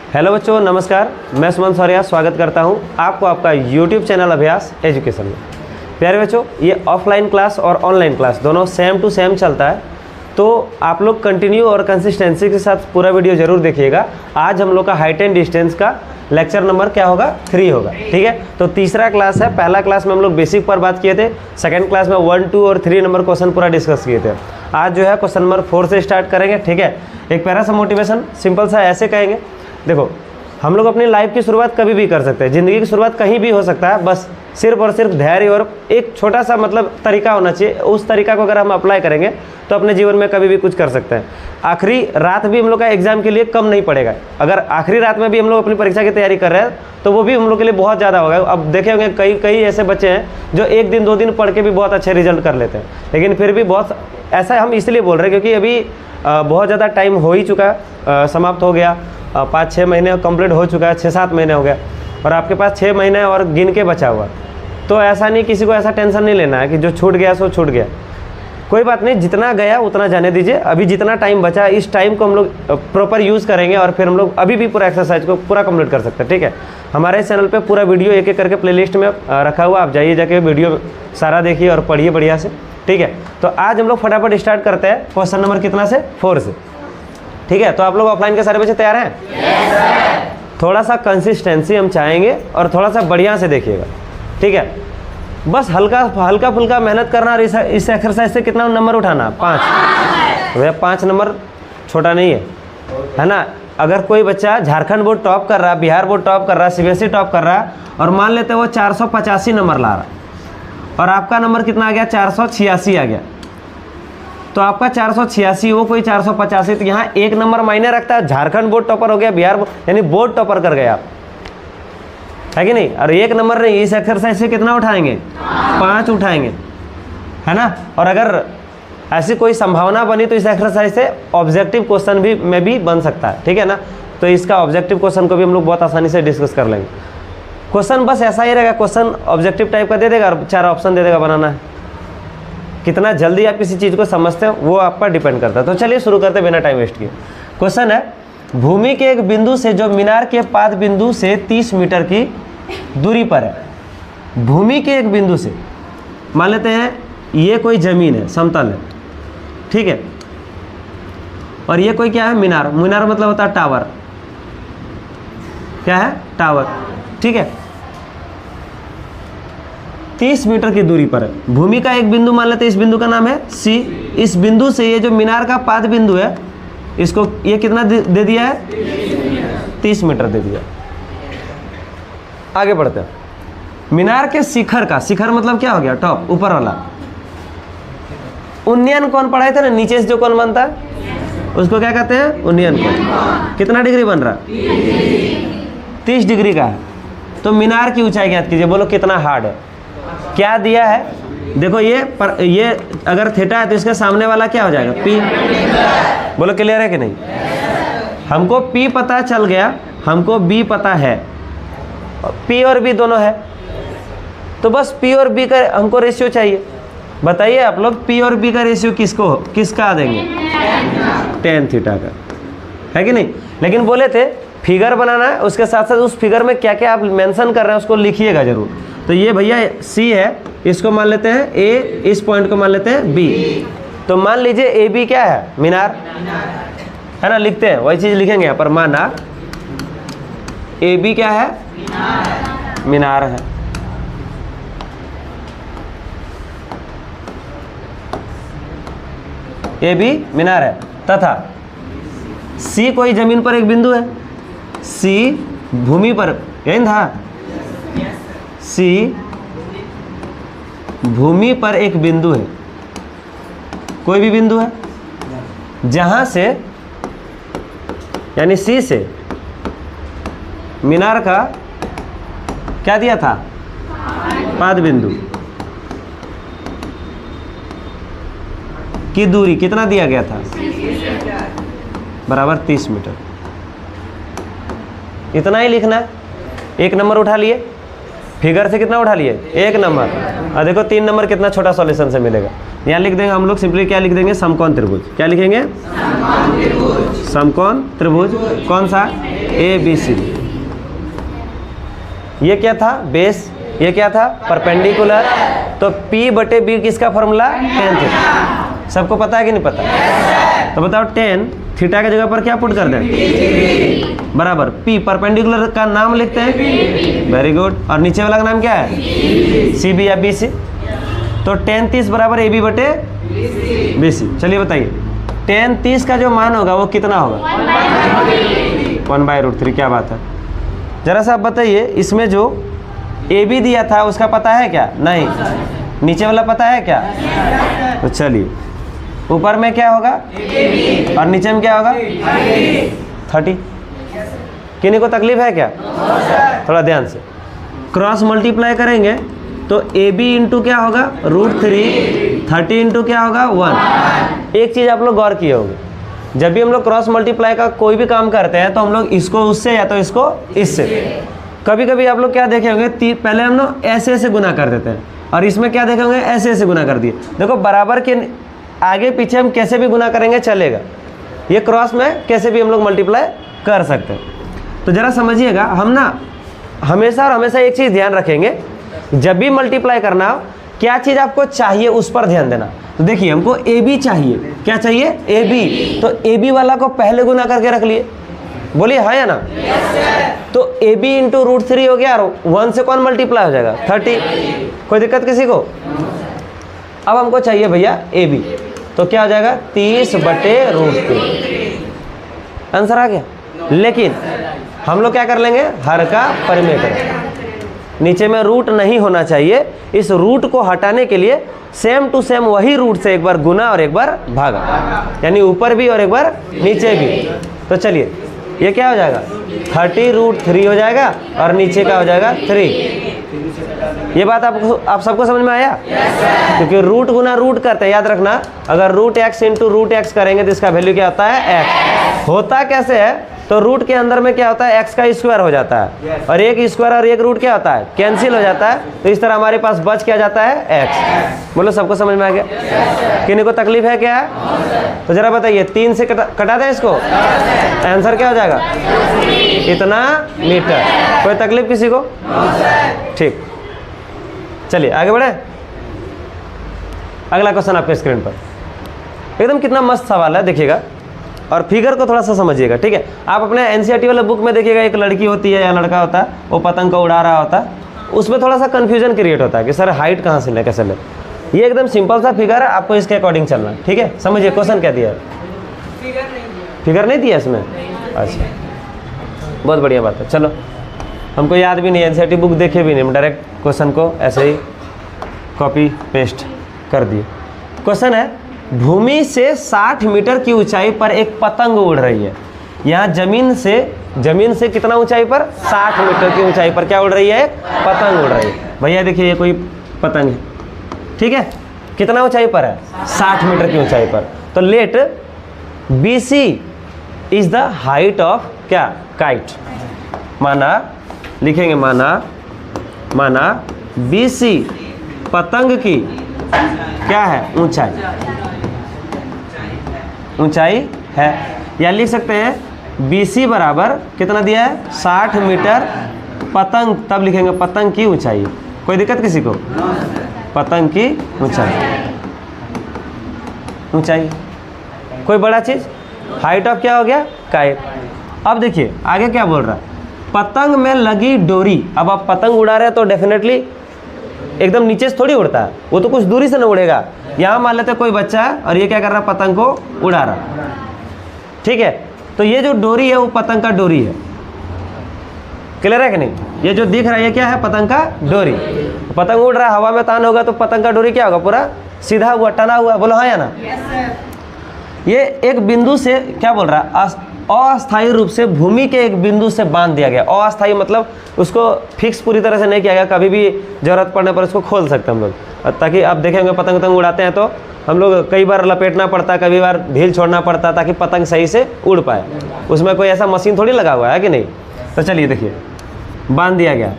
Hello बच्चों, नमस्कार। मैं सुमन सौर्या स्वागत करता हूं आपको आपका YouTube चैनल अभ्यास एजुकेशन में। प्यारे बच्चों, ये ऑफलाइन क्लास और ऑनलाइन क्लास दोनों सेम टू सेम चलता है, तो आप लोग कंटिन्यू और कंसिस्टेंसी के साथ पूरा वीडियो जरूर देखिएगा। आज हम लोग का हाइट एंड डिस्टेंस का लेक्चर नंबर क्या होगा, 3 होगा। ठीक है, तो तीसरा क्लास है। पहला क्लास में हम लोग बेसिक पर बात किए थे, सेकंड क्लास में 1, 2 और 3 नंबर क्वेश्चन पूरा डिस्कस किए थे। आज जो है क्वेश्चन नंबर 4 से स्टार्ट करेंगे। ठीक है, एक प्यारा सा मोटिवेशन सिंपल सा ऐसे कहेंगे, देखो हम लोग अपनी लाइफ की शुरुआत कभी भी कर सकते हैं, ज़िंदगी की शुरुआत कहीं भी हो सकता है, बस सिर्फ और सिर्फ धैर्य और एक छोटा सा मतलब तरीका होना चाहिए। उस तरीका को अगर हम अप्लाई करेंगे तो अपने जीवन में कभी भी कुछ कर सकते हैं। आखिरी रात भी हम लोग का एग्जाम के लिए कम नहीं पड़ेगा। अगर आखिरी रात में भी हम लोग अपनी परीक्षा की तैयारी कर रहे हैं तो वो भी हम लोग के लिए बहुत ज़्यादा होगा। अब देखे होंगे कई ऐसे बच्चे हैं जो 1 दिन 2 दिन पढ़ के भी बहुत अच्छे रिजल्ट कर लेते हैं, लेकिन फिर भी बहुत ऐसा हम इसलिए बोल रहे हैं क्योंकि अभी बहुत ज़्यादा टाइम हो ही चुका है, समाप्त हो गया। 5-6 महीने कंप्लीट हो चुका है, 6-7 महीने हो गया और आपके पास 6 महीने और गिन के बचा हुआ। तो ऐसा नहीं, किसी को ऐसा टेंशन नहीं लेना है कि जो छूट गया सो छूट गया। कोई बात नहीं, जितना गया उतना जाने दीजिए। अभी जितना टाइम बचा है इस टाइम को हम लोग प्रॉपर यूज़ करेंगे और फिर हम लोग अभी भी पूरा एक्सरसाइज को पूरा कंप्लीट कर सकते हैं। ठीक है, हमारे चैनल पे पूरा वीडियो एक एक करके प्लेलिस्ट में रखा हुआ, आप जाइए जाके वीडियो सारा देखिए और पढ़िए बढ़िया से। ठीक है, तो आज हम लोग फटाफट स्टार्ट करते हैं क्वेश्चन नंबर कितना से, 4 से। ठीक है, तो आप लोग ऑफलाइन के सारे बच्चे तैयार हैं? yes, थोड़ा सा कंसिस्टेंसी हम चाहेंगे और थोड़ा सा बढ़िया से देखिएगा। ठीक है, बस हल्का फुल्का मेहनत करना और इस एक्सरसाइज से कितना नंबर उठाना, 5। भैया 5 नंबर छोटा नहीं है ना। अगर कोई बच्चा झारखंड बोर्ड टॉप कर रहा है, बिहार बोर्ड टॉप कर रहा है, CBSE टॉप कर रहा है और मान लेते हैं वो 485 नंबर ला रहा है और आपका नंबर कितना आ गया, 486 आ गया, तो आपका 486 वो कोई 485, तो यहाँ 1 नंबर मायने रखता है। झारखंड बोर्ड टॉपर हो गया, बिहार यानी बोर्ड टॉपर कर गए आप, है कि नहीं। और 1 नंबर नहीं, इस एक्सरसाइज से कितना उठाएंगे, 5 उठाएंगे, है ना। और अगर ऐसी कोई संभावना बनी तो इस एक्सरसाइज से ऑब्जेक्टिव क्वेश्चन भी में भी बन सकता है। ठीक है ना, तो इसका ऑब्जेक्टिव क्वेश्चन को भी हम लोग बहुत आसानी से डिस्कस कर लेंगे। क्वेश्चन बस ऐसा ही रहेगा, क्वेश्चन ऑब्जेक्टिव टाइप का दे देगा और 4 ऑप्शन दे देगा बनाना है। कितना जल्दी आप किसी चीज़ को समझते हो वो आप पर डिपेंड करता है। तो चलिए शुरू करते हैं बिना टाइम वेस्ट किए। क्वेश्चन है, भूमि के एक बिंदु से जो मीनार के पाद बिंदु से 30 मीटर की दूरी पर है। भूमि के एक बिंदु से, मान लेते हैं ये कोई जमीन है, समतल है, ठीक है, और ये कोई क्या है, मीनार। मीनार मतलब होता है टावर, क्या है, टावर। ठीक है, 30 मीटर की दूरी पर है। भूमि का एक बिंदु मान लेते हैं, इस बिंदु का नाम है C। इस बिंदु से ये जो मीनार का पाद बिंदु है, इसको ये कितना दे दिया है, 30 मीटर दे दिया। आगे बढ़ते हैं। मीनार के शिखर का, शिखर मतलब क्या हो गया, टॉप, ऊपर वाला। उन्नयन कोण पढ़ाए थे ना, नीचे से जो कोण बनता है उसको क्या कहते हैं, उन्नयन कोण। कितना डिग्री बन रहा, 30 डिग्री का है। तो मीनार की ऊंचाई ज्ञात कीजिए, बोलो कितना हार्ड है। क्या दिया है, देखो ये अगर थीटा है तो इसके सामने वाला क्या हो जाएगा, P। बोलो क्लियर है कि नहीं। हमको P पता चल गया, हमको B पता है, P और B दोनों है, तो बस P और B का हमको रेशियो चाहिए। बताइए आप लोग, P और B का रेशियो किसका देंगे, tan थीटा का, है कि नहीं। लेकिन बोले थे फिगर बनाना है, उसके साथ साथ उस फिगर में क्या क्या आप मेंशन कर रहे हैं उसको लिखिएगा जरूर। तो ये भैया C है, इसको मान लेते हैं A, इस पॉइंट को मान लेते हैं B। तो मान लीजिए AB क्या है, मीनार है ना, लिखते हैं वही चीज़ लिखेंगे यहाँ पर। माना AB क्या है, मीनार है। AB मीनार है तथा C कोई जमीन पर एक बिंदु है। C भूमि पर, यही था, C भूमि पर एक बिंदु है, कोई भी बिंदु है, जहां से यानी C से मीनार का क्या दिया था, पाद बिंदु की दूरी कितना दिया गया था, बराबर 30 मीटर। इतना ही लिखना है, 1 नंबर उठा लिए। फिगर से कितना उठा लिए, 1 नंबर। और देखो 3 नंबर कितना छोटा सॉल्यूशन से मिलेगा। यहाँ लिख देंगे हम लोग सिंपली, क्या लिख देंगे, समकोण त्रिभुज। क्या लिखेंगे, समकोण त्रिभुज। कौन सा, ABC। ये क्या था, बेस। ये क्या था, परपेंडिकुलर। तो P/B किसका फॉर्मूला, tan थीटा। सबको पता है कि नहीं पता? तो बताओ tan थीटा की जगह पर क्या पुट कर दें, बराबर P, परपेंडिकुलर का नाम लिखते हैं, वेरी गुड। और नीचे वाला का नाम क्या है, CB या BC। तो tan 30 बराबर AB/BC। चलिए बताइए, tan 30 का जो मान होगा वो कितना होगा, 1/√3। क्या बात है। जरा सा आप बताइए, इसमें जो AB दिया था उसका पता है क्या, नहीं। नीचे वाला पता है क्या, तो चलिए ऊपर में क्या होगा और नीचे में क्या होगा, 30। किन्हीं को तकलीफ है क्या, थोड़ा ध्यान से। क्रॉस मल्टीप्लाई करेंगे तो AB इंटू क्या होगा, √3, 30 इंटू क्या होगा, 1। एक चीज़ आप लोग गौर किए होंगे, जब भी हम लोग क्रॉस मल्टीप्लाई का कोई भी काम करते हैं तो हम लोग इसको उससे या तो इसको इससे। कभी कभी आप लोग क्या देखे होंगे, पहले हम लोग ऐसे ऐसे गुना कर देते हैं और इसमें क्या देखे होंगे, ऐसे ऐसे गुना कर दिए। देखो बराबर के आगे पीछे हम कैसे भी गुना करेंगे चलेगा, ये क्रॉस में कैसे भी हम लोग मल्टीप्लाई कर सकते हैं। तो ज़रा समझिएगा, हम ना हमेशा और हमेशा एक चीज़ ध्यान रखेंगे, जब भी मल्टीप्लाई करना हो क्या चीज़ आपको चाहिए उस पर ध्यान देना। तो देखिए हमको AB चाहिए, क्या चाहिए, AB। तो AB वाला को पहले गुना करके रख लिए, बोलिए हाँ या ना। तो AB इंटू √3 हो गया और 1 से कौन मल्टीप्लाई हो जाएगा, 30। कोई दिक्कत किसी को। अब हमको चाहिए भैया AB, तो क्या हो जाएगा, 30/√3। आंसर आ गया। लेकिन हम लोग क्या कर लेंगे, हर का परिमेय करें। नीचे में रूट नहीं होना चाहिए, इस रूट को हटाने के लिए सेम टू सेम वही रूट से एक बार गुना और एक बार भागा, यानी ऊपर भी और एक बार नीचे भी। तो चलिए ये क्या हो जाएगा, 30√3 हो जाएगा और नीचे का हो जाएगा 3। ये बात आप सबको समझ में आया? क्योंकि रूट गुना रूट करते हैं, याद रखना। अगर √x इंटू √x करेंगे तो इसका वैल्यू क्या होता है, x। होता कैसे है, तो रूट के अंदर में क्या होता है, x का स्क्वायर हो जाता है और एक स्क्वायर और एक रूट क्या होता है, कैंसिल हो जाता है। तो इस तरह हमारे पास बच क्या जाता है, x। बोलो सबको समझ में आ गया? किन्हीं को तकलीफ है क्या? तो जरा बताइए, 3 से कटा दें इसको, आंसर क्या हो जाएगा, इतना मीटर। कोई तकलीफ किसी को? ठीक, चलिए आगे बढ़े। अगला क्वेश्चन आपके स्क्रीन पर, एकदम कितना मस्त सवाल है, देखिएगा और फिगर को थोड़ा सा समझिएगा, ठीक है। आप अपने NCERT वाले बुक में देखिएगा, एक लड़की होती है या लड़का होता है, वो पतंग को उड़ा रहा होता है, उसमें थोड़ा सा कन्फ्यूजन क्रिएट होता है कि सर हाइट कहाँ से ले, कैसे ले। ये एकदम सिंपल सा फिगर है, आपको इसके अकॉर्डिंग चलना है, ठीक है। समझिए क्वेश्चन क्या दिया है, फिगर नहीं दिया इसमें, अच्छा बहुत बढ़िया बात है। चलो, हमको याद भी नहीं है, NCERT बुक देखे भी नहीं, हम डायरेक्ट क्वेश्चन को ऐसे ही कॉपी पेस्ट कर दिए। क्वेश्चन है, भूमि से 60 मीटर की ऊंचाई पर एक पतंग उड़ रही है। यहाँ जमीन से कितना ऊंचाई पर, 60 मीटर की ऊंचाई पर क्या उड़ रही है, पतंग उड़ रही है। भैया देखिए ये कोई पतंग है, ठीक है, कितना ऊंचाई पर है, 60 मीटर की ऊंचाई पर। तो let BC is the height of क्या, काइट। माना लिखेंगे, माना BC पतंग की क्या है, ऊंचाई है। या लिख सकते हैं BC बराबर कितना दिया है, 60 मीटर पतंग, तब लिखेंगे पतंग की ऊंचाई। कोई दिक्कत किसी को? पतंग की ऊंचाई। कोई बड़ा चीज, हाइट ऑफ क्या हो गया, काइट। अब देखिए आगे क्या बोल रहा है, पतंग में लगी डोरी। अब आप पतंग उड़ा रहे हैं तो डेफिनेटली एकदम नीचे से थोड़ी उड़ता है, वो तो कुछ दूरी से ना उड़ेगा। यहाँ मान लेते कोई बच्चा है और ये क्या कर रहा है, पतंग को उड़ा रहा, ठीक है। तो ये जो डोरी है वो पतंग का डोरी है, क्लियर है कि नहीं? ये जो दिख रहा है ये क्या है, पतंग का डोरी। पतंग उड़ रहा है, हवा में तान होगा तो पतंग का डोरी क्या होगा, पूरा सीधा हुआ, टना हुआ। बोलो हाँ या ना? ये एक बिंदु से क्या बोल रहा है, अस्थायी रूप से भूमि के एक बिंदु से बांध दिया गया। अस्थायी मतलब उसको फिक्स पूरी तरह से नहीं किया गया, कभी भी जरूरत पड़ने पर उसको खोल सकते हम लोग। ताकि आप देखेंगे पतंग उड़ाते हैं तो हम लोग कई बार लपेटना पड़ता है, कभी बार ढील छोड़ना पड़ता है ताकि पतंग सही से उड़ पाए। उसमें कोई ऐसा मशीन थोड़ी लगा हुआ है कि नहीं। तो चलिए देखिए, बांध दिया गया।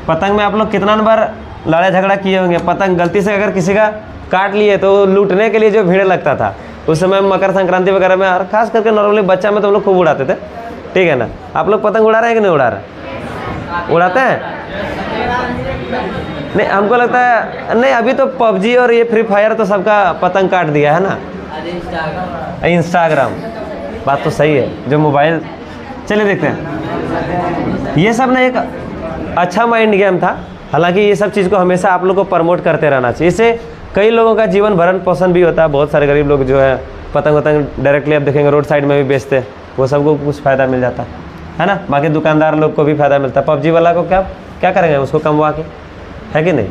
पतंग में आप लोग कितना बार लड़ाई झगड़ा किए होंगे। पतंग गलती से अगर किसी का काट लिए तो लूटने के लिए जो भीड़ लगता था उस समय मकर संक्रांति वगैरह में, और खास करके नॉर्मली बच्चा में तो हम लोग खूब उड़ाते थे, ठीक है ना। आप लोग पतंग उड़ा रहे हैं कि नहीं उड़ा रहे? उड़ाते हैं? नहीं, हमको लगता है नहीं, अभी तो पबजी और ये फ्री फायर तो सबका पतंग काट दिया है ना, इंस्टाग्राम। बात तो सही है, जो मोबाइल। चलिए देखते हैं। ये सब ना एक अच्छा माइंड गेम था। हालांकि ये सब चीज़ को हमेशा आप लोग को प्रमोट करते रहना चाहिए। इससे कई लोगों का जीवन भरण पोषण भी होता है। बहुत सारे गरीब लोग जो है पतंग वतंग डायरेक्टली आप देखेंगे रोड साइड में भी बेचते हैं, वो सबको कुछ फ़ायदा मिल जाता है ना। बाकी दुकानदार लोग को भी फ़ायदा मिलता है। पबजी वाला को क्या करेंगे, उसको कमवा के, है कि नहीं?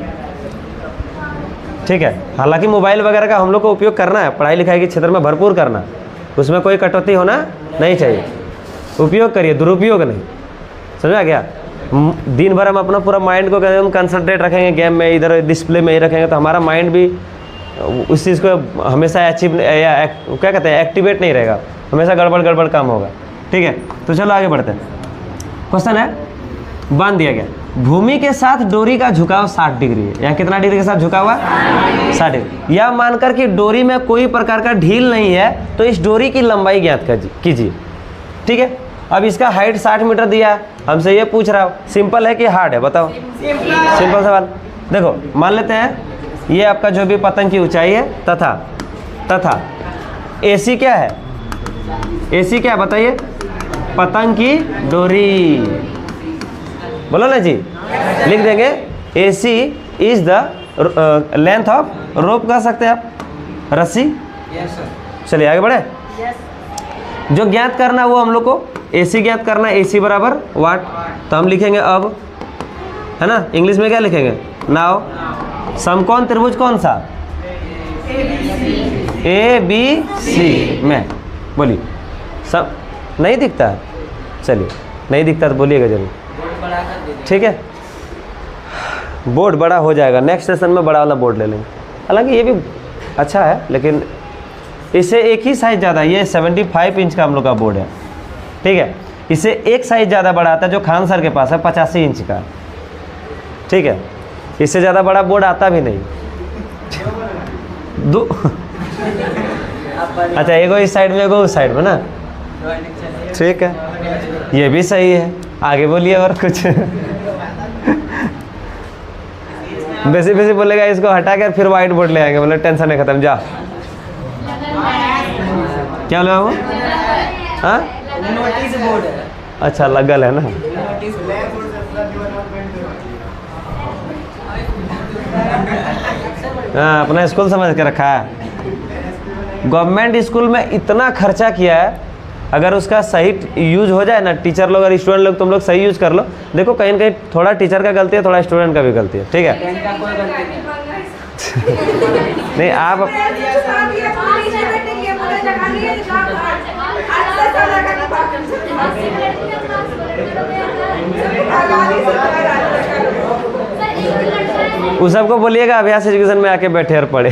ठीक है। हालांकि मोबाइल वगैरह का हम लोग को उपयोग करना है, पढ़ाई लिखाई के क्षेत्र में भरपूर करना, उसमें कोई कटौती होना नहीं चाहिए। उपयोग करिए, दुरुपयोग नहीं। समझा क्या? दिन भर हम अपना पूरा माइंड को हम कंसंट्रेट रखेंगे गेम में, इधर डिस्प्ले में ही रखेंगे तो हमारा माइंड भी उस चीज़ को हमेशा अचीव या क्या कहते हैं एक्टिवेट नहीं रहेगा, हमेशा गड़बड़ काम होगा। ठीक है, तो चलो आगे बढ़ते हैं। क्वेश्चन है, बांध दिया गया, भूमि के साथ डोरी का झुकाव 60 डिग्री है। यहाँ कितना डिग्री के साथ झुका हुआ? 60 डिग्री। यह मानकर कि डोरी में कोई प्रकार का ढील नहीं है तो इस डोरी की लंबाई ज्ञात कीजिए। ठीक है, अब इसका हाइट 60 मीटर दिया है, हमसे ये पूछ रहा हूँ सिंपल है कि हार्ड है, बताओ। सिंपल सवाल। देखो मान लेते हैं ये आपका जो भी पतंग की ऊंचाई है तथा AC क्या है? AC क्या बताइए? पतंग की डोरी। बोलो ना जी, लिख देंगे AC is the length of rope, कह सकते हैं आप, रस्सी। चलिए आगे बढ़े। जो ज्ञात करना है वो हम लोग को AC ज्ञात करना है। AC बराबर वाट, तो हम लिखेंगे अब, है ना। इंग्लिश में क्या लिखेंगे? नाउ। समकोण त्रिभुज कौन सा? ABC में। बोलिए। सब नहीं दिखता है? चलिए, नहीं दिखता तो बोलिएगा जरूर, ठीक है। बोर्ड बड़ा हो जाएगा, नेक्स्ट सेशन में बड़ा वाला बोर्ड ले लेंगे। हालांकि ये भी अच्छा है, लेकिन इससे एक ही साइज़ ज़्यादा, ये 75 इंच का हम लोग का बोर्ड है, ठीक है। इससे एक साइज़ ज़्यादा बड़ा आता है जो खान सर के पास है, 85 इंच का, ठीक है। इससे ज़्यादा बड़ा बोर्ड आता भी नहीं। दो अच्छा, एगो इस साइड में, एगो उस साइड में ना, ठीक है, ये भी सही है। आगे बोलिए और कुछ। बेसी बोलेगा इसको हटा कर फिर व्हाइट बोर्ड ले आएंगे, बोले टेंशन है खत्म, जा। क्या लो वो? हाँ, नोटिस बोर्ड है। अच्छा, लगल है ना। हाँ, अपना स्कूल समझ के रखा है। गवर्नमेंट स्कूल में इतना खर्चा किया है, अगर उसका सही यूज हो जाए ना, टीचर लोग और स्टूडेंट लोग, तुम लोग सही यूज कर लो। देखो कहीं न कहीं थोड़ा टीचर का गलती है, थोड़ा स्टूडेंट का भी गलती है, ठीक है। नहीं आप उस सबको बोलिएगा अभ्यास एजुकेशन में आके बैठे और पढ़े।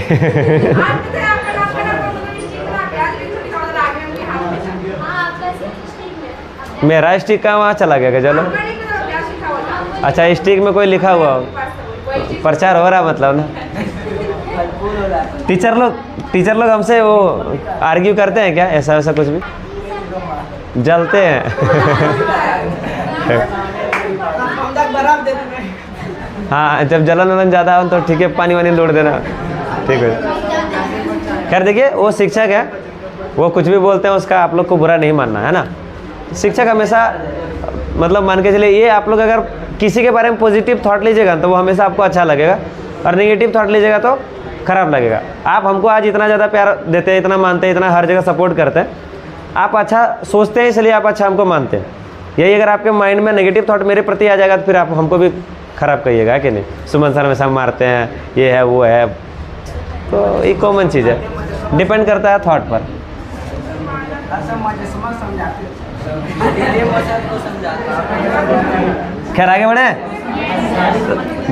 मेरा स्टिक का वहाँ चला गया, चलो। अच्छा, स्टिक में कोई लिखा हुआ हो, प्रचार हो रहा मतलब ना। टीचर लोग हमसे वो आर्ग्यू करते हैं क्या? ऐसा वैसा कुछ भी जलते हैं। हाँ, जब जलन वलन ज़्यादा हो तो ठीक है, पानी वानी लोड़ देना, ठीक है। खैर देखिए, वो शिक्षक है, वो कुछ भी बोलते हैं उसका आप लोग को बुरा नहीं मानना है ना। शिक्षक हमेशा मतलब मान के चलिए, ये आप लोग अगर किसी के बारे में पॉजिटिव थॉट लीजिएगा तो वो हमेशा आपको अच्छा लगेगा, और नेगेटिव थॉट लीजिएगा तो खराब लगेगा। आप हमको आज इतना ज़्यादा प्यार देते हैं, इतना मानते हैं, इतना हर जगह सपोर्ट करते हैं, आप अच्छा सोचते हैं इसलिए आप अच्छा हमको मानते हैं। यही अगर आपके माइंड में नेगेटिव थॉट मेरे प्रति आ जाएगा तो फिर आप हमको भी खराब कहिएगा कि नहीं, सुमन सर हमेशा मारते हैं, ये है वो है। तो ये कॉमन चीज़ है, डिपेंड करता है थॉट पर। खैर आगे बढ़े,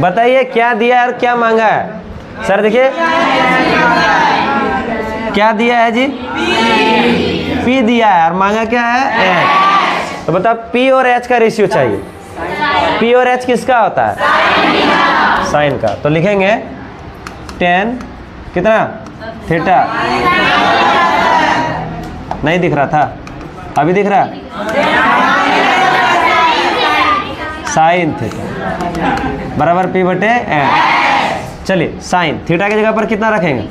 बताइए क्या दिया और क्या मांगा है? सर देखिए, क्या दिया है जी? P दिया है, और मांगा क्या है? H। तो बताओ P और H का रेशियो चाहिए। पी और एच किसका होता है? साइन का। तो लिखेंगे tan कितना थीटा। नहीं दिख रहा था, अभी दिख रहा? साइन थीटा बराबर पी बटे एच। चलिए साइन थीटा की जगह पर कितना रखेंगे?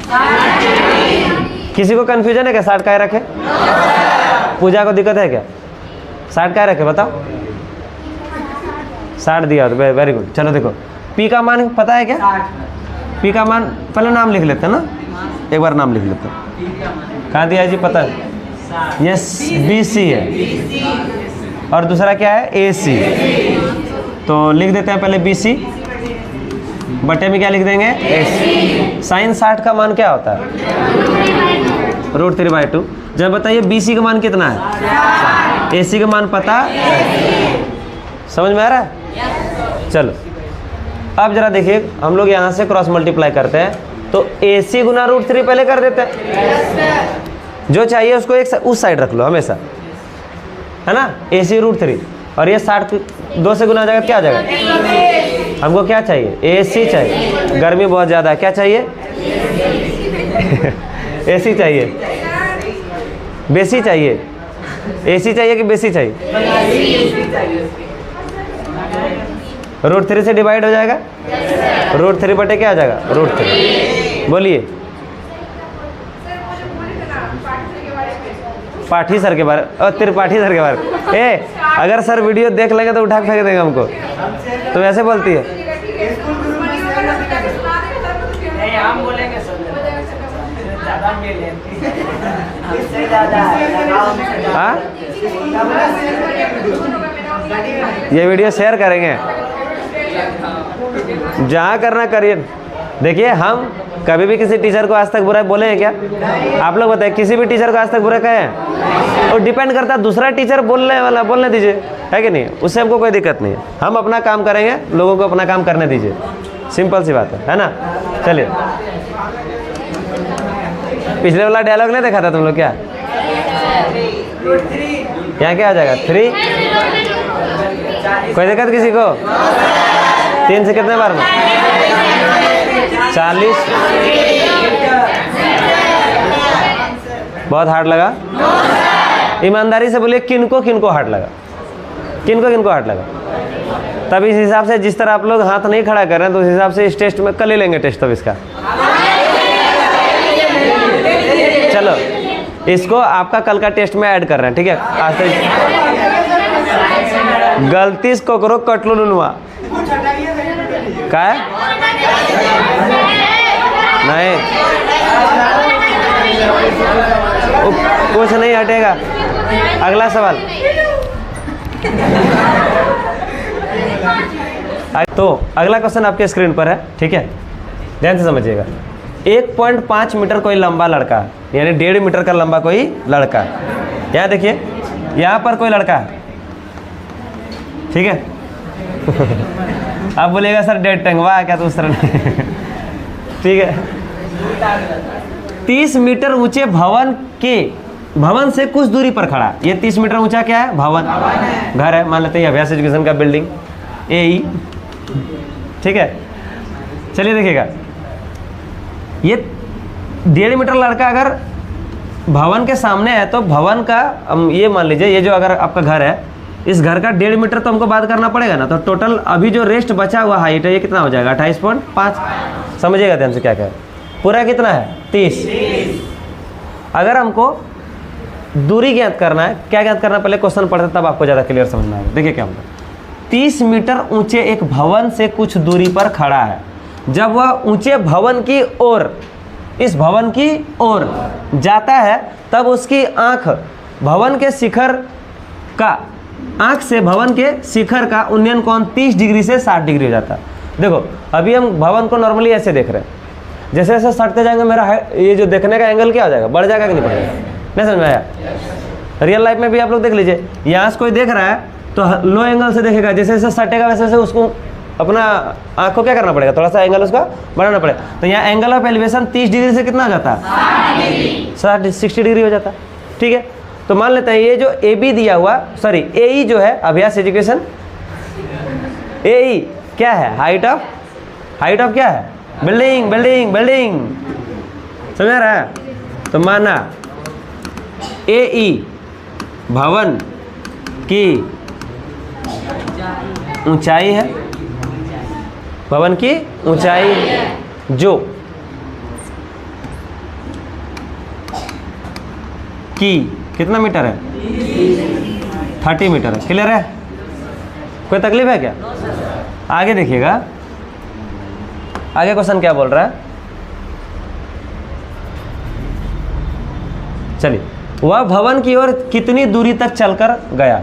किसी को कंफ्यूजन है क्या 60 का रखे? पूजा को दिक्कत है क्या? 60 का रखे बताओ? 60 दिया तो वेरी गुड। चलो देखो पी का मान पता है क्या? पी का मान पहले नाम लिख लेते हैं ना, एक बार नाम लिख लेते हैं। कहाँ दिया है जी पता है? यस बी सी है और दूसरा क्या है? ए सी। तो लिख देते हैं पहले बी सी बटे में क्या लिख देंगे? ए सी। साइन 60 का मान क्या होता है? √3/2। जब बताइए बी सी का मान कितना है? ए सी का मान पता? समझ में आ रहा है? चलो अब जरा देखिए, हम लोग यहाँ से क्रॉस मल्टीप्लाई करते हैं तो ए सी गुना √3 पहले कर देते हैं। जो चाहिए उसको एक उस साइड रख लो हमेशा, है ना? ए सी √3 और ये 60 2 से गुना जाएगा, क्या आ जाएगा? हमको क्या चाहिए? ए सी चाहिए। गर्मी बहुत ज़्यादा है, क्या चाहिए? ए सी चाहिए, बेसी चाहिए। ए सी चाहिए कि बेसी चाहिए? √3 से डिवाइड हो जाएगा, √3 बटे क्या आ जाएगा? √3। बोलिए पाठी सर के बारे और त्रिपाठी सर के बारे। अगर सर वीडियो देख लेंगे तो उठा के फेंक देंगे हमको। तो ऐसे बोलती है? हम बोलेंगे हाँ ये वीडियो शेयर करेंगे, जहाँ करना करिए। देखिए हम कभी भी किसी टीचर को आज तक बुरा बोले हैं क्या? आप लोग बताएं, किसी भी टीचर को आज तक बुरा कहे हैं? और डिपेंड करता है दूसरा टीचर बोलने वाला, बोलने दीजिए, है कि नहीं? उससे हमको कोई दिक्कत नहीं है। हम अपना काम करेंगे, लोगों को अपना काम करने दीजिए। सिंपल सी बात है ना? चलिए पिछले वाला डायलॉग नहीं देखा था तुम लोग क्या? यहाँ क्या आ जाएगा? 3। कोई दिक्कत किसी को? 3 से कितने बार में? 40। बहुत हार्ड लगा? ईमानदारी से बोलिए किनको किनको हार्ड लगा? किनको किनको हार्ड लगा? तब इस हिसाब से, जिस तरह आप लोग हाथ नहीं खड़ा कर रहे हैं तो उस हिसाब से इस टेस्ट में कल ही लेंगे टेस्ट तब इसका। चलो इसको आपका कल का टेस्ट में ऐड कर रहे हैं, ठीक है? आज से गलती से कोकरो कटलू नुनुआ का है? नहीं कुछ नहीं हटेगा। अगला सवाल। तो अगला क्वेश्चन आपके स्क्रीन पर है, ठीक है? ध्यान से समझिएगा। 1.5 मीटर कोई लंबा लड़का, यानी 1.5 मीटर का लंबा कोई लड़का। यहाँ देखिए, यहाँ पर कोई लड़का है, ठीक है? आप बोलिएगा सर डेढ़ टंगवा क्या? दूसरा नहीं। ठीक है। 30 मीटर ऊंचे भवन से कुछ दूरी पर खड़ा। ये 30 मीटर ऊंचा क्या है? भवन, घर है। मान लेते हैं अभ्यास एजुकेशन का बिल्डिंग AE, ठीक है? चलिए देखिएगा, ये 1.5 मीटर लड़का अगर भवन के सामने है तो भवन का, ये मान लीजिए ये जो अगर आपका घर है, इस घर का 1.5 मीटर तो हमको बात करना पड़ेगा ना। तो टोटल अभी जो रेस्ट बचा हुआ हाइट है ये कितना हो जाएगा? 28.5। समझिएगा ध्यान से क्या क्या है। पूरा कितना है? 30। अगर हमको दूरी ज्ञात करना है, क्या ज्ञात करना? पहले क्वेश्चन पढ़ते तब आपको ज़्यादा क्लियर समझ में आएगा। देखिए क्या होगा। 30 मीटर ऊंचे एक भवन से कुछ दूरी पर खड़ा है। जब वह ऊंचे भवन की ओर, इस भवन की ओर जाता है तब उसकी आंख भवन के शिखर का, आंख से भवन के शिखर का उन्नयन कोण 30 डिग्री से 60 डिग्री हो जाता है। देखो अभी हम भवन को नॉर्मली ऐसे देख रहे हैं, जैसे जैसे सटते जाएंगे मेरा ये जो देखने का एंगल क्या हो जाएगा? बढ़ जाएगा कि नहीं बढ़ेगा? नहीं समझ में आया? रियल लाइफ में भी आप लोग देख लीजिए, यहाँ से कोई देख रहा है तो लो एंगल से देखेगा, जैसे जैसे सटेगा वैसे वैसे उसको अपना आँख को क्या करना पड़ेगा? थोड़ा सा एंगल उसका बढ़ाना पड़ेगा। तो यहाँ एंगल ऑफ एलिवेशन 30 डिग्री से कितना हो जाता है? 60 डिग्री हो जाता है, ठीक है? तो मान लेते हैं ये जो AB दिया हुआ, सॉरी AE जो है अभ्यास एजुकेशन, ए ई क्या है? हाइट ऑफ क्या है? बिल्डिंग बिल्डिंग बिल्डिंग, समझ रहा है? तो माना ए ई भवन की ऊंचाई है, भवन की ऊंचाई जो की कितना मीटर है? 30 मीटर है। क्लियर है? कोई तकलीफ है क्या? आगे देखिएगा, आगे क्वेश्चन क्या बोल रहा है। चलिए, वह भवन की ओर कितनी दूरी तक चलकर गया?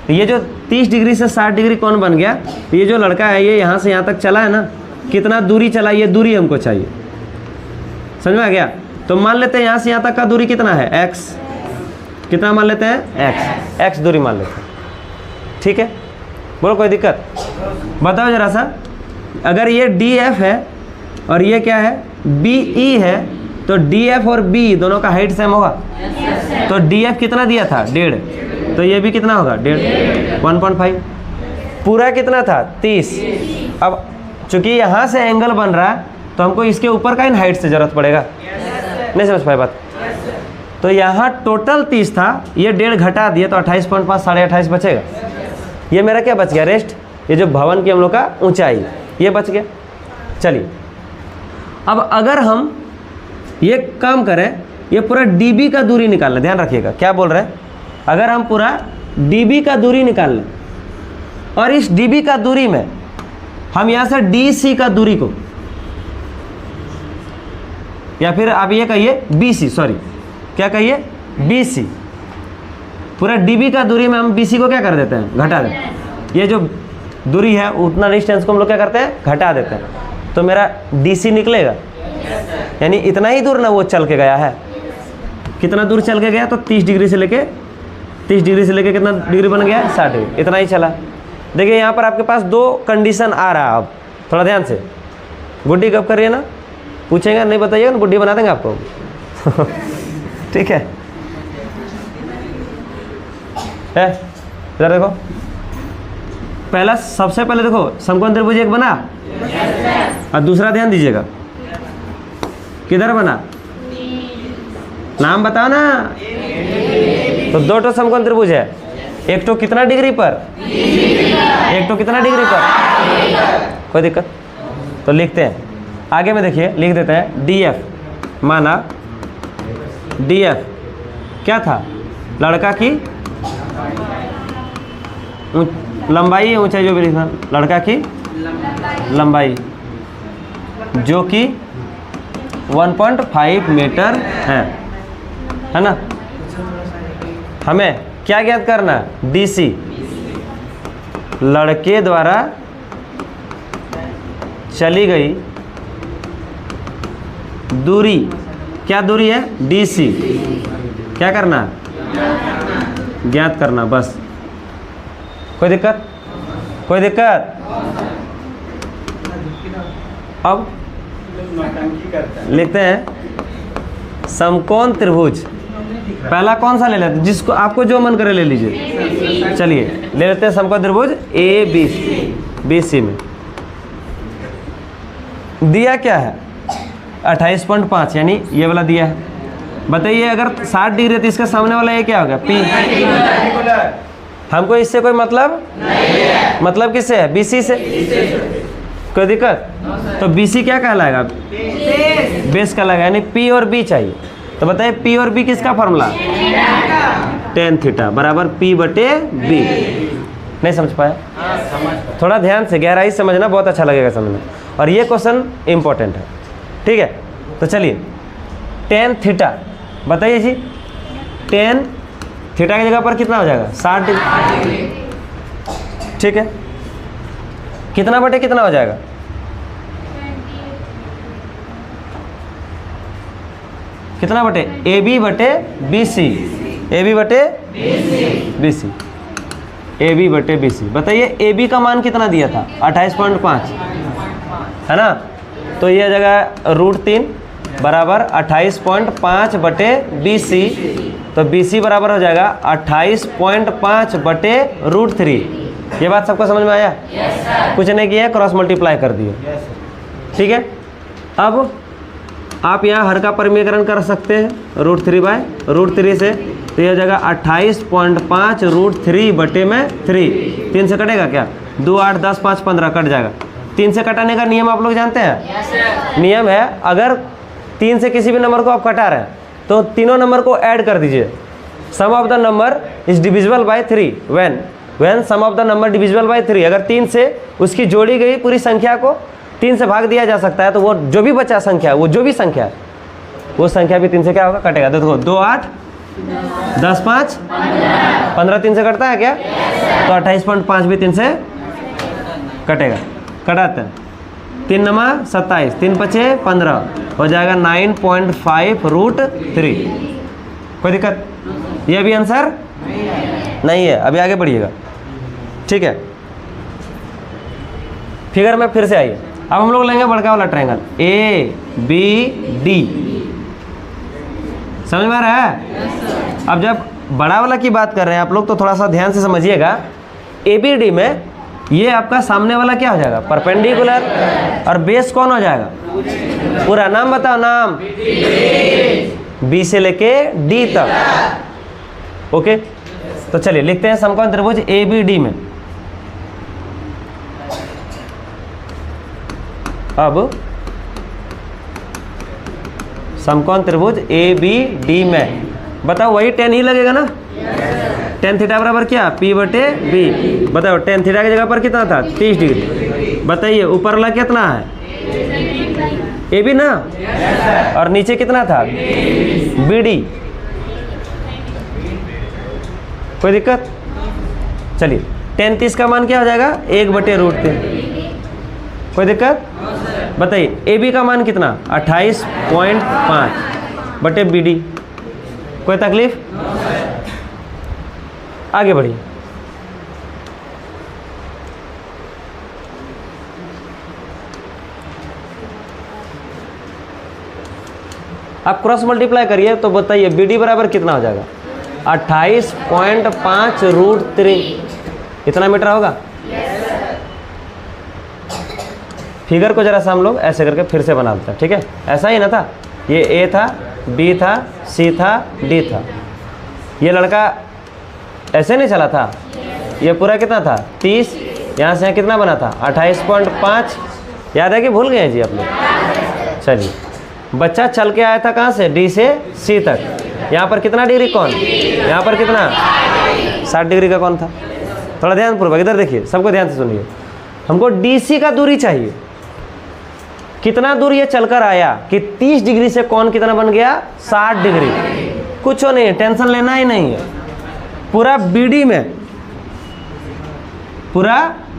तो ये जो 30 डिग्री से 60 डिग्री कौन बन गया? तो ये जो लड़का है ये यहाँ से यहाँ तक चला है ना, कितना दूरी चला, ये दूरी हमको चाहिए। समझ में आ गया? तो मान लेते हैं यहाँ से यहाँ तक का दूरी कितना है? x। कितना मान लेते हैं? x दूरी मान लेते हैं। ठीक है, बोलो कोई दिक्कत? बताओ जरा सा, अगर ये DF है और ये क्या है? BE है, तो DF और B दोनों का हाइट सेम होगा। तो DF कितना दिया था? 1.5, तो ये भी कितना होगा? 1.5, 1.5। पूरा कितना था? 30। अब चूंकि यहाँ से एंगल बन रहा है तो हमको इसके ऊपर का इन हाइट से जरूरत पड़ेगा। नहीं समझ पाए बात? तो यहाँ टोटल 30 था, ये 1.5 घटा दिए तो 28.5, 28.5 बचेगा। ये मेरा क्या बच गया? रेस्ट। ये जो भवन की हम लोग का ऊंचाई ये बच गया। चलिए, अब अगर हम ये काम करें, ये पूरा DB का दूरी निकाल लें। ध्यान रखिएगा क्या बोल रहे हैं। अगर हम पूरा DB का दूरी निकाल लें और इस DB का दूरी में हम यहाँ से DC का दूरी को, या फिर आप ये कहिए BC, सॉरी क्या कहिए? BC। पूरा DB का दूरी में हम BC को क्या कर देते हैं? घटा देते हैं। ये जो दूरी है उतना डिस्टेंस को हम लोग क्या करते हैं? घटा देते हैं। तो मेरा DC निकलेगा, यानी इतना ही दूर ना वो चल के गया है। कितना दूर चल के गया? तो 30 डिग्री से लेके कितना डिग्री बन गया? 60 डिग्री। इतना ही चला। देखिए यहाँ पर आपके पास 2 कंडीशन आ रहा है। अब थोड़ा ध्यान से, गुड्डी कब करिए ना, पूछेंगे नहीं बताइएगा ना, गुड्डी बना देंगे आपको। ठीक है, इधर देखो, पहला सबसे पहले देखो समकोण त्रिभुज एक बना, और दूसरा ध्यान दीजिएगा किधर बना? नाम बताओ ना। तो 2 तो समकोण त्रिभुज है, एक तो कितना डिग्री पर? एक तो कितना डिग्री पर? कोई दिक्कत? तो लिखते हैं आगे में, देखिए लिख देते हैं DF। माना DF क्या था? लड़का की लंबाई, ऊंचाई जो भी लिखा, लड़का की लंबाई जो कि 1.5 मीटर है ना। हमें क्या ज्ञात करना? DC, लड़के द्वारा चली गई दूरी। क्या दूरी है? DC। क्या करना? ज्ञात करना, बस। कोई दिक्कत? कोई दिक्कत? अब लिखते हैं समकोण त्रिभुज। पहला कौन सा ले लेते हैं? जिसको आपको जो मन करे ले लीजिए। चलिए ले लेते हैं समकोण त्रिभुज ABC में दिया क्या है? 28.5, यानी ये वाला दिया है। बताइए अगर 60 डिग्री है तो इसका सामने वाला ये क्या होगा? P। हमको इससे कोई मतलब नहीं है। मतलब किससे है? BC से। कोई दिक्कत? तो BC क्या कहलाएगा? बेस कहलाएगा, यानी P और B चाहिए। तो बताइए P और B किसका फॉर्मूला? tan थीटा बराबर P/B। नहीं समझ पाया? थोड़ा ध्यान से गहराई समझना, बहुत अच्छा लगेगा समझना। और ये क्वेश्चन इंपॉर्टेंट है, ठीक है। तो चलिए tan थीटा बताइए जी, tan थीटा की जगह पर कितना हो जाएगा? 60 डिग्री। ठीक है, कितना बटे कितना हो जाएगा? कितना बटे? AB/BC। AB/BC। AB/BC। बताइए AB का मान कितना दिया था? 28.5 है ना। तो ये जगह √3 बराबर 28.5/BC। तो BC बराबर हो जाएगा 28.5/√3। ये बात सबको समझ में आया? कुछ नहीं किया, क्रॉस मल्टीप्लाई कर दिए। ठीक है, अब आप यहाँ हर का परिमीकरण कर सकते हैं √3/√3 से, तो यह जगह 28.5 √3 बटे में 3। 3 से कटेगा क्या? 2, 8, 10, 5, 15 कट जाएगा। 3 से कटाने का नियम आप लोग जानते हैं? नियम है, अगर 3 से किसी भी नंबर को आप कटा रहे हैं तो तीनों नंबर को ऐड कर दीजिए। Sum of the number is divisible by 3 when sum of the number divisible by 3। अगर 3 से उसकी जोड़ी गई पूरी संख्या को 3 से भाग दिया जा सकता है, तो वो जो भी बचा संख्या, वो जो भी संख्या है, वो संख्या भी 3 से क्या होगा? कटेगा। देखो 2, 8, 10, 5, 15 3 से कटता है क्या? तो 28.5 भी 3 से कटेगा। कटाते हैं 3 नमा 27, 3 पचे 15, हो जाएगा 9.5 √3। कोई दिक्कत? ये भी आंसर नहीं है। अभी आगे बढ़िएगा। ठीक है, फिगर में फिर से आइए। अब हम लोग लेंगे बड़का वाला ट्रायंगल ABD। समझ में आ रहा है? अब जब बड़ा वाला की बात कर रहे हैं आप लोग, तो थोड़ा सा ध्यान से समझिएगा। ABD में ये आपका सामने वाला क्या हो जाएगा? परपेंडिकुलर। और बेस कौन हो जाएगा? पूरा नाम बताओ, नाम। B से लेके D तक। ओके, तो चलिए लिखते हैं समकोण त्रिभुज ABD में। अब समकोण त्रिभुज ABD में बताओ, वही tan ही लगेगा ना? tan थीटा बराबर क्या? P/B। बताओ tan थीटा की जगह पर कितना था? 30 डिग्री। बताइए ऊपर वाला कितना है? AB ना? और नीचे कितना था? BD। कोई दिक्कत? चलिए tan 30 का मान क्या हो जाएगा? 1/√3। कोई दिक्कत? बताइए AB का मान कितना? 28.5 बटे BD। कोई तकलीफ? आगे बढ़िए। आप क्रॉस मल्टीप्लाई करिए तो बताइए BD बराबर कितना हो जाएगा? 28.5 √3। इतना मीटर होगा? फिगर को जरा सा हम लोग ऐसे करके फिर से बना देते हैं। ठीक है, ऐसा ही ना था? ये A था, B था, C था, D था। ये लड़का ऐसे नहीं चला था? ये पूरा कितना था? 30। यहाँ से यहाँ कितना बना था? 28.5। याद है कि भूल गए जी आप लोग? चलिए, बच्चा चल के आया था कहाँ से? D से C तक। यहाँ पर कितना डिग्री कौन? यहाँ पर कितना? 60 डिग्री का कौन था? थोड़ा ध्यानपूर्वक इधर देखिए, सबको ध्यान से सुनिए। हमको DC का दूरी चाहिए। कितना दूर ये चलकर आया कि 30 डिग्री से कौन कितना बन गया? 60 डिग्री। कुछ नहीं, टेंशन लेना ही नहीं है। पूरा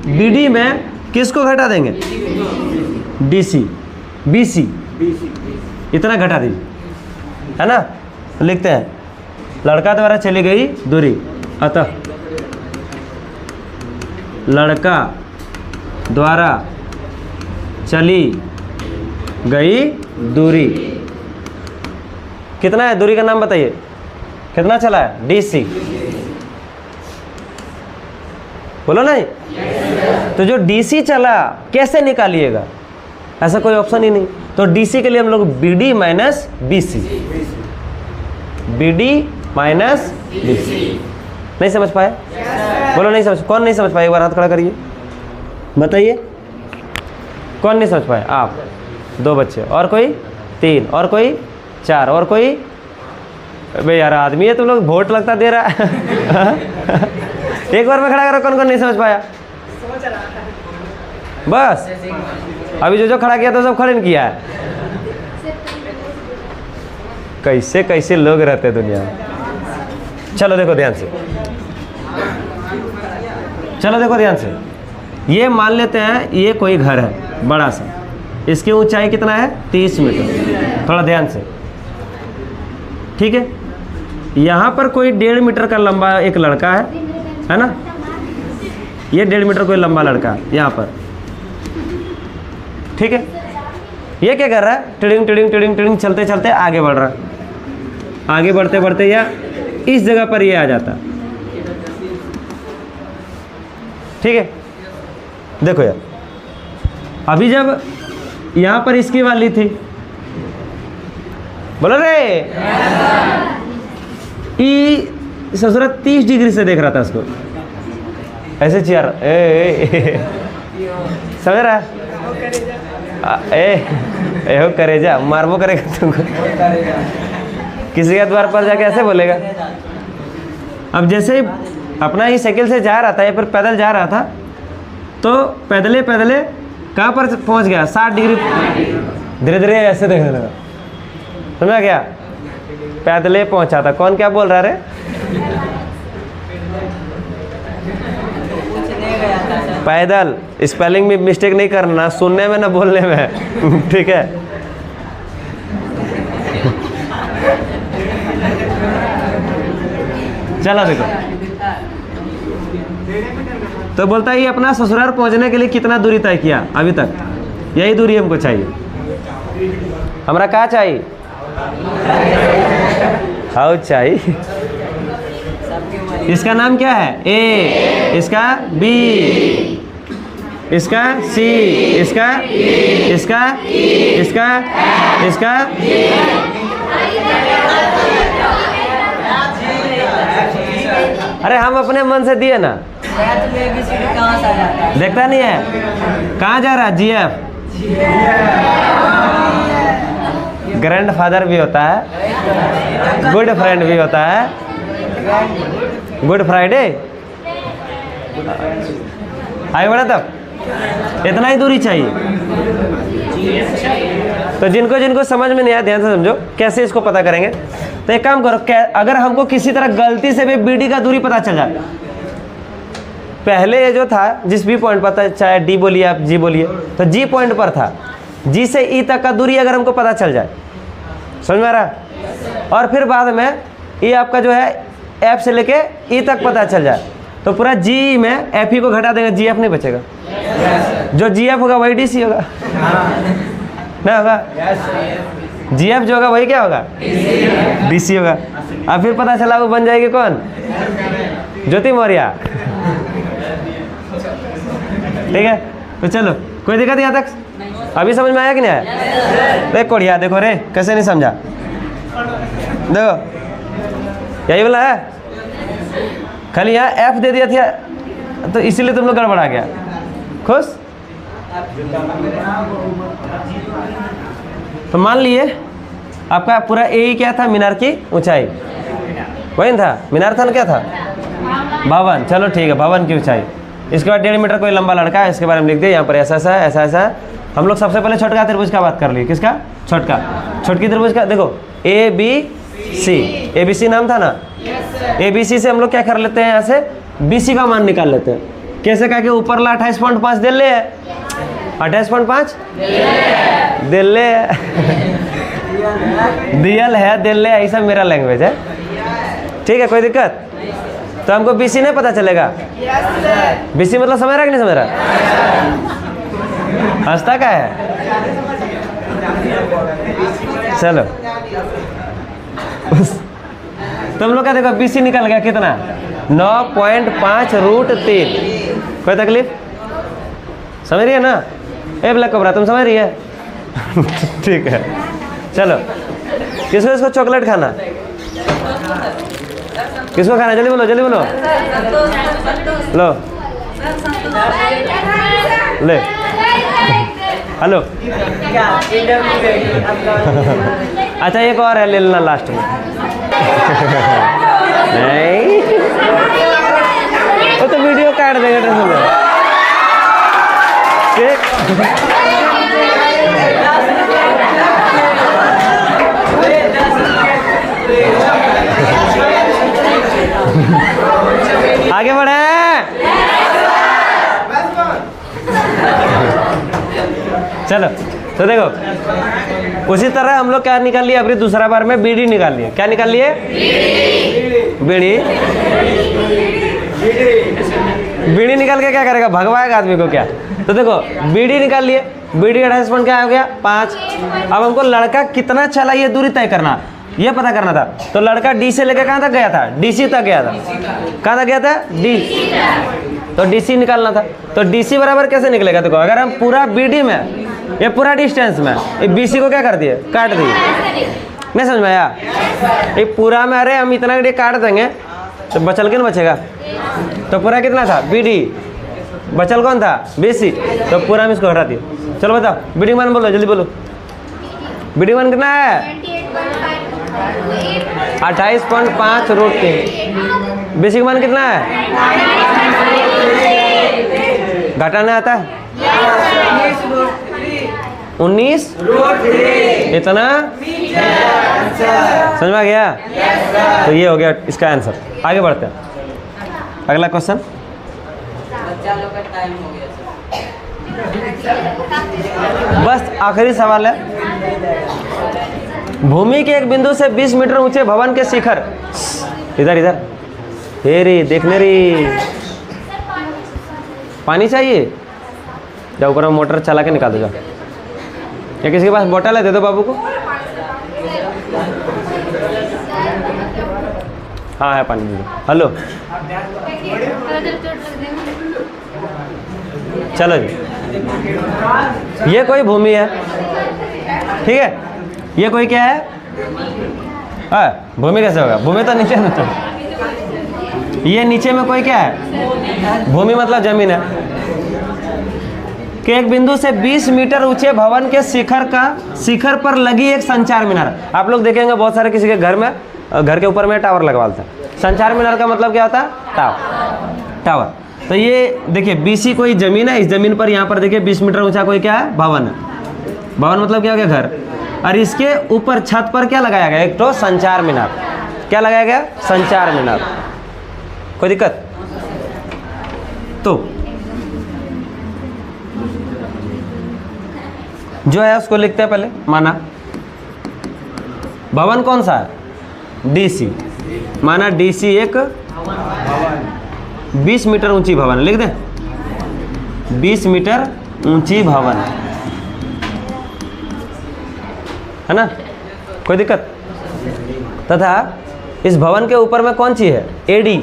BD में किसको घटा देंगे? DC, BC, इतना घटा दीजिए, है ना? लिखते हैं लड़का द्वारा चली गई दूरी, अतः लड़का द्वारा चली गई दूरी कितना है? दूरी का नाम बताइए, कितना चला है? DC। बोलो नहीं? तो जो DC चला कैसे निकालिएगा? ऐसा कोई ऑप्शन ही नहीं। तो DC के लिए हम लोग BD minus BC, BD minus BC। नहीं समझ पाए? बोलो नहीं समझ। कौन नहीं समझ पाए? एक बार हाथ खड़ा करिए, बताइए कौन नहीं समझ पाए? आप 2 बच्चे, और कोई 3, और कोई 4, और कोई? भाई यार आदमी है तुम लोग, वोट लगता दे रहा है। एक बार में खड़ा करो, कौन कौन नहीं समझ पाया? बस अभी जो खड़ा किया था सब खड़े नहीं किया है। कैसे कैसे लोग रहते हैं दुनिया में। चलो देखो ध्यान से, चलो देखो ध्यान से। ये मान लेते हैं ये कोई घर है बड़ा सा, इसकी ऊंचाई कितना है? 30 मीटर। थोड़ा ध्यान से, ठीक है। यहाँ पर कोई 1.5 मीटर का लंबा एक लड़का है ना? ये 1.5 मीटर कोई लंबा लड़का है यहाँ पर, ठीक है। ये क्या कर रहा है? टिडिंग टिडिंग टिडिंग टिडिंग चलते चलते आगे बढ़ रहा है। आगे बढ़ते बढ़ते या इस जगह पर ये आ जाता, ठीक है, देखो यार, अभी जब यहाँ पर इसकी वाली थी, बोलो रे, ई ससुरा 30 डिग्री से देख रहा था उसको, ऐसे चेयर समझ रहा ए हो करेजा, मारबो करेगा तुमको, किसी के द्वार पर जाके ऐसे बोलेगा। अब जैसे ही अपना ही साइकिल से जा रहा था या फिर पैदल जा रहा था, तो पैदले पैदले कहाँ पर पहुँच गया, 60 डिग्री, धीरे धीरे ऐसे देखने लगा, समझा क्या, पैदले पहुँचा था। कौन क्या बोल रहा रे, पैदल, स्पेलिंग में मिस्टेक नहीं करना, सुनने में ना बोलने में ठीक है। चलो देखो, तो बोलता है ये अपना ससुराल पहुंचने के लिए कितना दूरी तय किया अभी तक, यही दूरी हमको चाहिए। हमारा क्या चाहिए, हाउ चाहिए। इसका नाम क्या है, ए, इसका बी, इसका सी, इसका इसका इसका इसका अरे हम अपने मन से दिए ना, देखता नहीं है कहाँ जा रहा है, GF ग्रैंड फादर भी होता है, गुड फ्रेंड भी होता है, गुड फ्राइडे आगे बढ़ा, तब इतना ही दूरी चाहिए। तो जिनको जिनको समझ में नहीं आया ध्यान से समझो कैसे इसको पता करेंगे। तो एक काम करो, अगर हमको किसी तरह गलती से भी BD का दूरी पता चल जाए, पहले ये जो था जिस भी पॉइंट पर था, चाहे D बोलिए आप G बोलिए, तो G पॉइंट पर था, G से E तक का दूरी अगर हमको पता चल जाए, समझ में आ रहा, और फिर बाद में ये आपका जो है F से लेके E तक पता चल जाए, तो पूरा G में FE को घटा देंगे, GF नहीं बचेगा, जो GF होगा वही DC होगा, ना होगा, GF जो होगा वही क्या होगा, DC होगा। अब फिर पता चला वो बन जाएगी कौन, ज्योति मौर्य, ठीक है। तो चलो, कोई दिक्कत यहाँ तक, अभी समझ में आया कि नहीं आया। देख कोढ़िया, देखो रे कैसे नहीं समझा, देखो यही वाला है, खाली यहाँ F दे दिया था तो इसीलिए तुम लोग गड़बड़ा गया। खुश, तो मान लिए आपका पूरा ए क्या था, मीनार की ऊंचाई वही था, मीनार था ना, क्या था, भवन, चलो ठीक है, भवन की ऊंचाई। इसके बाद 1.5 मीटर कोई लंबा लड़का है, इसके बारे में लिख दिया यहाँ पर, ऐसा ऐसा ऐसा ऐसा। हम लोग सबसे पहले छोटका त्रिभुज का बात कर लिए, किसका, छोटका, छोटकी त्रिभुज का। देखो ABC, ABC नाम था ना, ABC से हम लोग क्या कर लेते हैं, यहाँ से BC का मान निकाल लेते हैं। कैसे कहा कि ऊपर ला 28.5 दे ले, 28.5 दिल्ले दियल है, दिल्ले, ऐसा मेरा लैंग्वेज है, ठीक है, कोई दिक्कत। तो हमको BC नहीं पता चलेगा, BC मतलब समझ रहा कि नहीं समझ रहा, हंसता क्या है। चलो तुम लोग का देखो BC निकल गया कितना, 9.5√3। कोई तकलीफ, समझ रही है ना, ए ब्लैक कोबरा तुम समझ रही है ठीक है। चलो, किसको इसको चॉकलेट खाना, किसको खाना, जल्दी बोलो जल्दी बोलो, लो ले, हेलो अच्छा एक और है, ले लेना लास्ट में नहीं वो तो वीडियो काट देगा टेंशन में। आगे बढ़े, चलो। तो देखो उसी तरह हम लोग क्या निकाल लिए, अभी दूसरा बार में BD निकाल लिए। क्या निकाल लिए, बीड़ी निकाल के क्या करेगा, भगवाएगा आदमी को क्या। तो देखो BD निकाल लिए, BD 28 क्या हो गया 5। अब हमको लड़का कितना चला ये दूरी तय करना, ये पता करना था। तो लड़का D से लेकर कहाँ तक गया था, DC तक गया था। कहाँ तक गया था, D। तो DC निकालना था। तो DC बराबर कैसे निकलेगा? देखो अगर हम पूरा BD में, ये पूरा डिस्टेंस में, ये BC को क्या कर दिए? काट दिए। नहीं समझ में आया? ये पूरा में अरे हम इतना ये काट देंगे तो बचल कितना बचेगा? तो पूरा कितना था? BD। बचल कौन था? BC। तो पूरा हम इसको हटा दिए। चलो बताओ BD मान बोलो, जल्दी बोलो। BD मान कितना है? 28.5 रूट 3। BC का मान कितना है? घटाना आता है? 19 इतना समझ में आ गया? तो ये हो गया इसका आंसर। आगे बढ़ते हैं, अगला क्वेश्चन। बस आखिरी सवाल है। भूमि के एक बिंदु से 20 मीटर ऊंचे भवन के शिखर, इधर इधर हे रे देखने रे, पानी चाहिए? जाओ ऊपर मोटर चला के निकाल दो जाओ। या किसी के पास बोतल है दे दो बाबू को। हाँ है पानी दे दो। हेलो चलो जी, ये कोई भूमि है, ठीक है? ये कोई क्या है? भूमि कैसे होगा? भूमि तो नीचे में, तो ये नीचे में कोई क्या है? भूमि मतलब जमीन है। कि एक बिंदु से 20 मीटर ऊंचे भवन के शिखर पर लगी एक संचार मीनार। आप लोग देखेंगे बहुत सारे किसी के घर में, घर के ऊपर में टावर लगवाते हैं। संचार मीनार का मतलब क्या होता है? टावर। तो ये देखिए BC कोई जमीन है, इस जमीन पर यहाँ पर देखिए 20 मीटर ऊंचा कोई क्या है? भवन है। भवन मतलब क्या हो गया? घर। और इसके ऊपर छत पर क्या लगाया गया? एक तो संचार मीनार। क्या लगाया गया? संचार मीनार। कोई दिक्कत? तो जो है उसको लिखते हैं पहले। माना भवन कौन सा है? DC। माना DC एक 20 मीटर ऊंची भवन, लिख दें 20 मीटर ऊंची भवन, है ना? कोई दिक्कत? तथा इस भवन के ऊपर में कौन सी है? AD।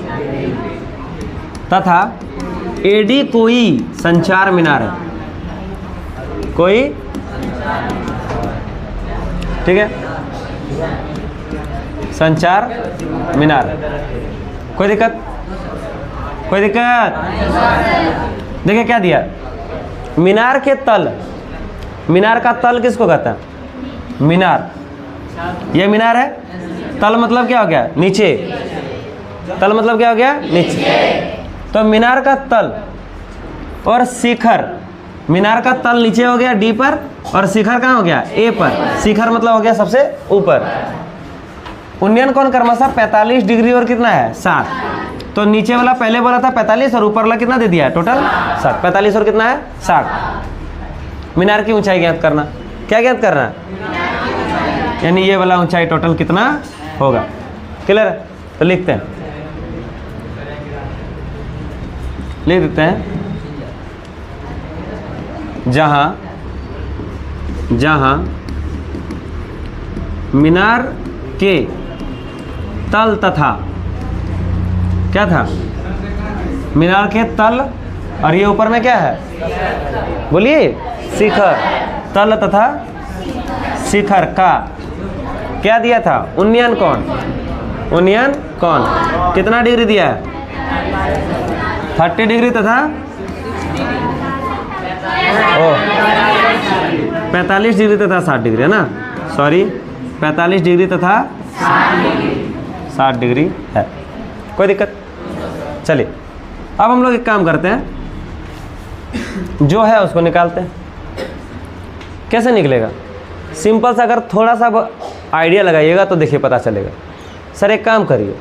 तथा AD कोई संचार मीनार है, कोई, ठीक है? संचार मीनार। कोई दिक्कत? कोई दिक्कत? देखिए क्या दिया? मीनार के तल। मीनार का तल किसको कहता है? मीनार। ये मीनार है। तल मतलब क्या हो गया? नीचे। तल मतलब क्या हो गया? नीचे। तो मीनार का तल और शिखर, मीनार का तल नीचे हो गया D पर और शिखर कहाँ हो गया? A पर। शिखर मतलब हो गया सबसे ऊपर। उन्नयन कोण क्रमशः 45 डिग्री और कितना है? 60। तो नीचे वाला पहले बोला था 45 और ऊपर वाला कितना दे दिया है? टोटल 60। 45 और कितना है? 60। मीनार की ऊंचाई ज्ञात करना। क्या ज्ञात करना? यानी ये वाला ऊंचाई टोटल कितना होगा? क्लियर? तो लिखते हैं, लिख देते हैं। जहां मीनार के तल तथा क्या था? मीनार के तल और ये ऊपर में क्या है? बोलिए शिखर। तल तथा शिखर का क्या दिया था? उन्नयन कोण। उन्नयन कोण कितना डिग्री दिया है? 30 डिग्री तथा 45 डिग्री तथा 60 डिग्री, है ना? सॉरी 45 डिग्री तथा 60 डिग्री है। कोई दिक्कत? चलिए अब हम लोग एक काम करते हैं, जो है उसको निकालते हैं। कैसे निकलेगा? सिंपल सा, अगर थोड़ा सा आइडिया लगाइएगा तो देखिए पता चलेगा। सर एक काम करिए,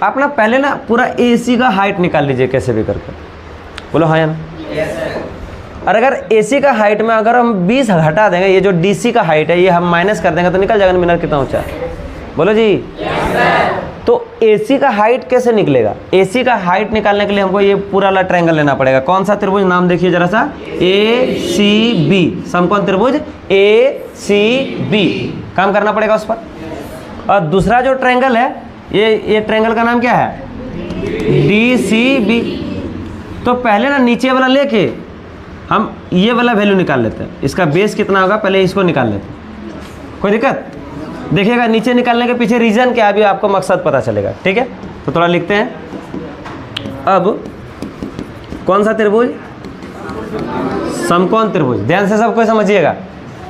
आप ना पहले ना पूरा AC का हाइट निकाल लीजिए कैसे भी करके। बोलो हाँ या ना? और अगर AC का हाइट में अगर हम 20 हटा देंगे, ये जो DC का हाइट है ये हम माइनस कर देंगे तो निकल जाएगा मीनार कितना ऊंचा है। बोलो जी। तो AC का हाइट कैसे निकलेगा? AC का हाइट निकालने के लिए हमको ये पूरा वाला ट्रायंगल लेना पड़ेगा। कौन सा त्रिभुज? नाम देखिए जरा सा, ACB। समकोण त्रिभुज ACB काम करना पड़ेगा उस पर। और दूसरा जो ट्रायंगल है, ये ट्रायंगल का नाम क्या है? DCB। तो पहले ना नीचे वाला लेके हम ये वाला वैल्यू निकाल लेते हैं। इसका बेस कितना होगा पहले इसको निकाल लेते हैं। कोई दिक्कत? देखिएगा नीचे निकालने के पीछे रीज़न क्या है अभी आपको मकसद पता चलेगा। ठीक है, तो थोड़ा लिखते हैं। अब कौन सा त्रिभुज? समकोण त्रिभुज। ध्यान से सबको समझिएगा,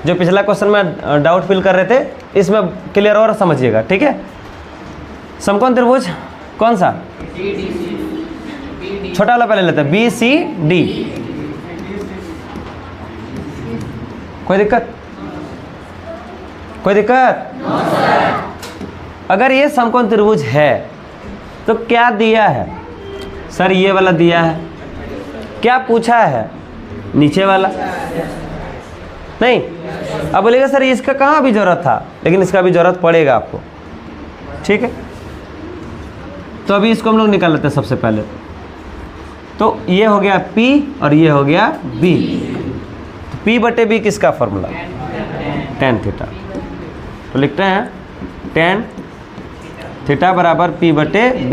जो पिछला क्वेश्चन में डाउट फील कर रहे थे इसमें क्लियर और समझिएगा। ठीक है, समकोण त्रिभुज कौन सा? छोटा वाला पहले लेते हैं, बी सी डी। कोई दिक्कत? कोई दिक्कत? अगर ये समकोण त्रिभुज है तो क्या दिया है? सर ये वाला दिया है। क्या पूछा है? नीचे वाला। नहीं, अब बोलेगा सर इसका कहाँ भी जरूरत था, लेकिन इसका भी जरूरत पड़ेगा आपको। ठीक है, तो अभी इसको हम लोग निकाल लेते हैं सबसे पहले। तो ये हो गया P और ये हो गया B। P बटे B किसका फॉर्मूला? tan theta. तो लिखते हैं tan थीटा बराबर P बटे B।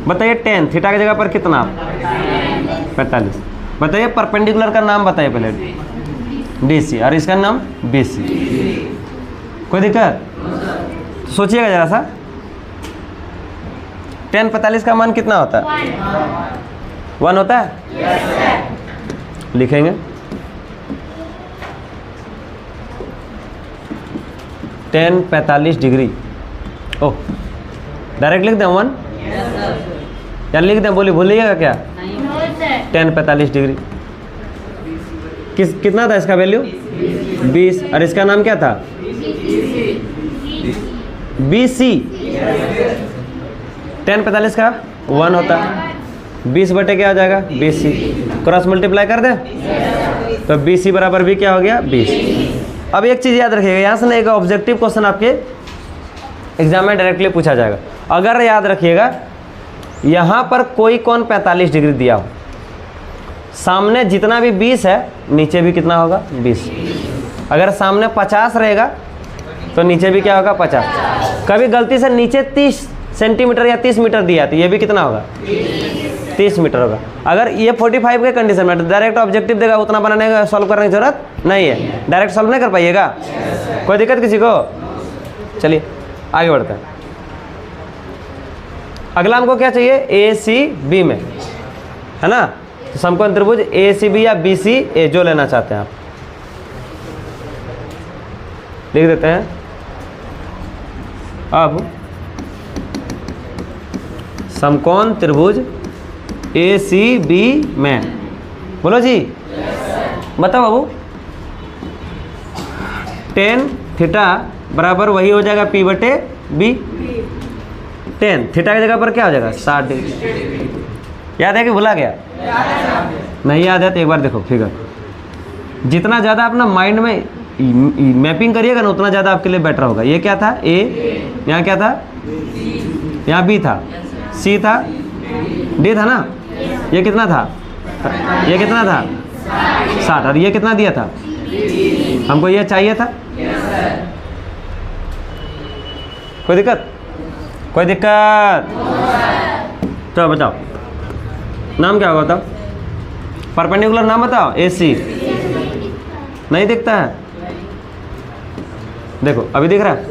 बताइए tan थीटा की जगह पर कितना? 45। बताइए परपेंडिकुलर का नाम बताइए पहले। DC और इसका नाम BC। कोई दिक्कत? तो सोचिएगा जरा सा, tan 45 का मान कितना होता है? 1 होता है। लिखेंगे tan 45 डिग्री। ओह, डायरेक्ट लिख दें 1 या लिख दें? भूलिएगा क्या? tan 45 डिग्री कितना था इसका वैल्यू? 20। और इसका नाम क्या था? BC। tan 45 का 1 होता है। 20 बटे क्या हो जाएगा? BC। क्रॉस मल्टीप्लाई कर दें तो BC बराबर भी क्या हो गया? 20। अब एक चीज़ याद रखिएगा, यहाँ से ना एक ऑब्जेक्टिव क्वेश्चन आपके एग्जाम में डायरेक्टली पूछा जाएगा। अगर याद रखिएगा यहाँ पर कोई कोण 45 डिग्री दिया हो, सामने जितना भी 20 है नीचे भी कितना होगा? 20। अगर सामने 50 रहेगा तो नीचे भी क्या होगा? 50। कभी गलती से नीचे 30 सेंटीमीटर या 30 मीटर दिया तो ये भी कितना होगा? 30 मीटर होगा। अगर ये 45 के कंडीशन में डायरेक्ट ऑब्जेक्टिव देगा, उतना बनाने का सॉल्व करने की जरूरत नहीं है। डायरेक्ट सॉल्व नहीं कर पाइएगा। कोई दिक्कत किसी को? चलिए आगे बढ़ते हैं। अगला हमको क्या चाहिए? ACB में, है ना? तो समकोण त्रिभुज ACB या BCA जो लेना चाहते हैं आप लिख देते हैं। अब समकोण त्रिभुज ACB में बोलो जी। बताओ बाबू, tan थीटा बराबर वही हो जाएगा P बटे B। tan थीटा की जगह पर क्या हो जाएगा? 60 डिग्री। याद है कि भुला गया? नहीं याद है तो एक बार देखो फिगर। जितना ज़्यादा अपना माइंड में मैपिंग करिएगा ना उतना ज़्यादा आपके लिए बेटर होगा। ये क्या था? A। यहाँ क्या था? यहाँ B था, C था, D था ना? ये कितना था? ये कितना था? 60। और ये कितना दिया था? हमको ये चाहिए था। कोई दिक्कत? कोई दिक्कत? तो बताओ नाम क्या होगा? बताओ परपेंडिकुलर नाम बताओ। AC। नहीं दिखता है? देखो अभी दिख रहा है?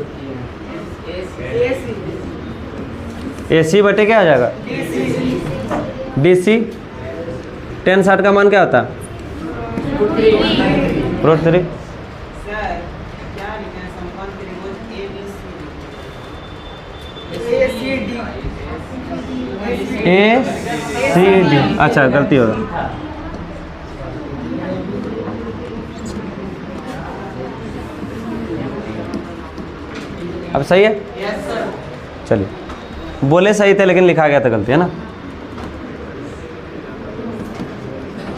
AC बटे क्या आ जाएगा? DC। tan 60 का मान क्या होता है? √3। ACD। अच्छा गलती होगा। अब सही है? चलिए बोले सही थे लेकिन लिखा गया था गलती, है ना?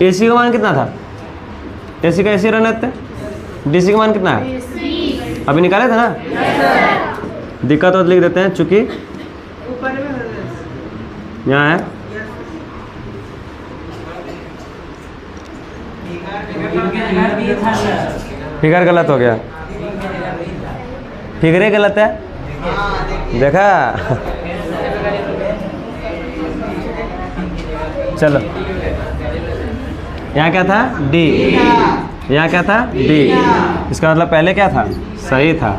AC का मान कितना था? AC का AC रहने थे। DC का मान कितना है? अभी निकाले थे ना? दिक्कत तो लिख देते हैं चूंकि यहाँ है। फिगर गलत हो गया। फिगरे गलत है, देखा? चलो, यहाँ क्या था? डी। यहाँ क्या था? डी। इसका मतलब पहले क्या था? सही था।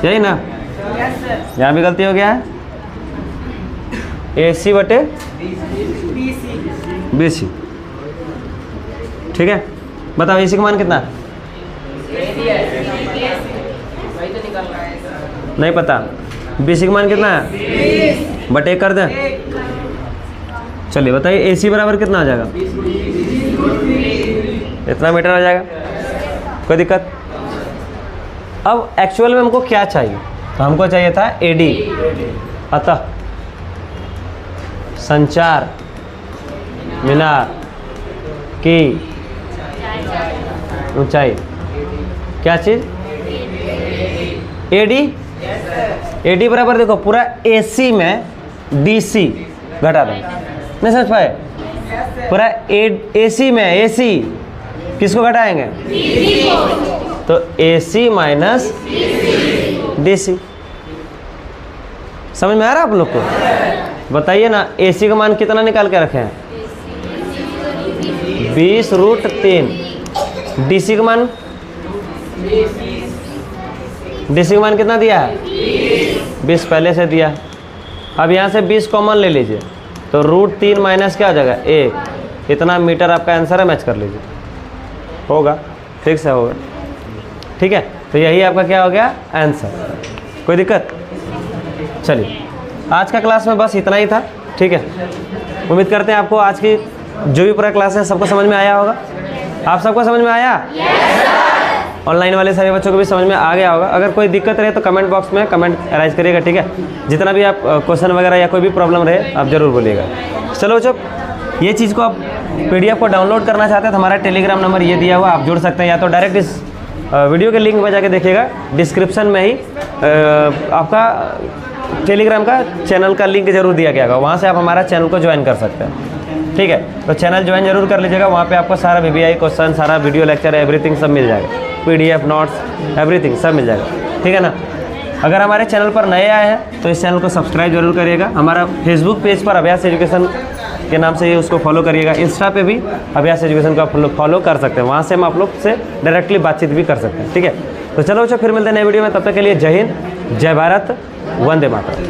यही ना? यहाँ भी गलती हो गया है। AC बटे BC। ठीक है, बताओ AC का मान कितना? नहीं पता। BC का मान कितना है? बटे 1 कर दें। चलिए बताइए AC बराबर कितना आ जाएगा? इतना मीटर आ जाएगा। कोई दिक्कत? अब एक्चुअल में हमको क्या चाहिए? तो हमको चाहिए था AD। अतः संचार मीनार की ऊंचाई, क्या चीज? AD। AD बराबर देखो पूरा AC में DC घटा दो। नहीं समझ पाए? पूरा AC में AC किसको घटाएंगे? तो AC माइनस DC। समझ में आ रहा है आप लोग को? बताइए ना, AC का मान कितना निकाल के रखे हैं? 20√3। DC का मान? DC का मान कितना दिया है? 20 पहले से दिया। अब यहाँ से 20 कॉमन ले लीजिए, तो √3 माइनस क्या हो जाएगा? 1। इतना मीटर आपका आंसर है, मैच कर लीजिए। होगा, ठीक से होगा। ठीक है, तो यही आपका क्या हो गया? आंसर। कोई दिक्कत? चलिए, आज का क्लास में बस इतना ही था। ठीक है, उम्मीद करते हैं आपको आज की जो भी पूरा क्लास है सबको समझ में आया होगा। आप सबको समझ में आया? ऑनलाइन वाले सभी बच्चों को भी समझ में आ गया होगा। अगर कोई दिक्कत रहे तो कमेंट बॉक्स में कमेंट अराइज करिएगा। ठीक है, जितना भी आप क्वेश्चन वगैरह या कोई भी प्रॉब्लम रहे आप ज़रूर बोलिएगा। चलो बच्चों, ये चीज़ को आप PDF को डाउनलोड करना चाहते हैं तो हमारा टेलीग्राम नंबर ये दिया हुआ, आप जुड़ सकते हैं, या तो डायरेक्ट इस वीडियो के लिंक में जाके देखिएगा। डिस्क्रिप्शन में ही आपका टेलीग्राम का चैनल का लिंक जरूर दिया गया होगा, वहाँ से आप हमारा चैनल को ज्वाइन कर सकते हैं। ठीक है, तो चैनल ज्वाइन जरूर कर लीजिएगा। वहाँ पे आपको सारा VBI क्वेश्चन, सारा वीडियो लेक्चर, एवरीथिंग सब मिल जाएगा। PDF नोट्स एवरीथिंग सब मिल जाएगा। ठीक है ना? अगर हमारे चैनल पर नए आए हैं तो इस चैनल को सब्सक्राइब जरूर करिएगा। हमारा फेसबुक पेज पर अभ्यास एजुकेशन के नाम से उसको फॉलो करिएगा। इंस्टा पे भी अभ्यास एजुकेशन को फॉलो कर सकते हैं, वहाँ से हम आप लोग से डायरेक्टली बातचीत भी कर सकते हैं। ठीक है, तो चलो बच्चों, फिर मिलते हैं नए वीडियो में। तब तक के लिए जय हिंद, जय भारत, वंदे मातरम।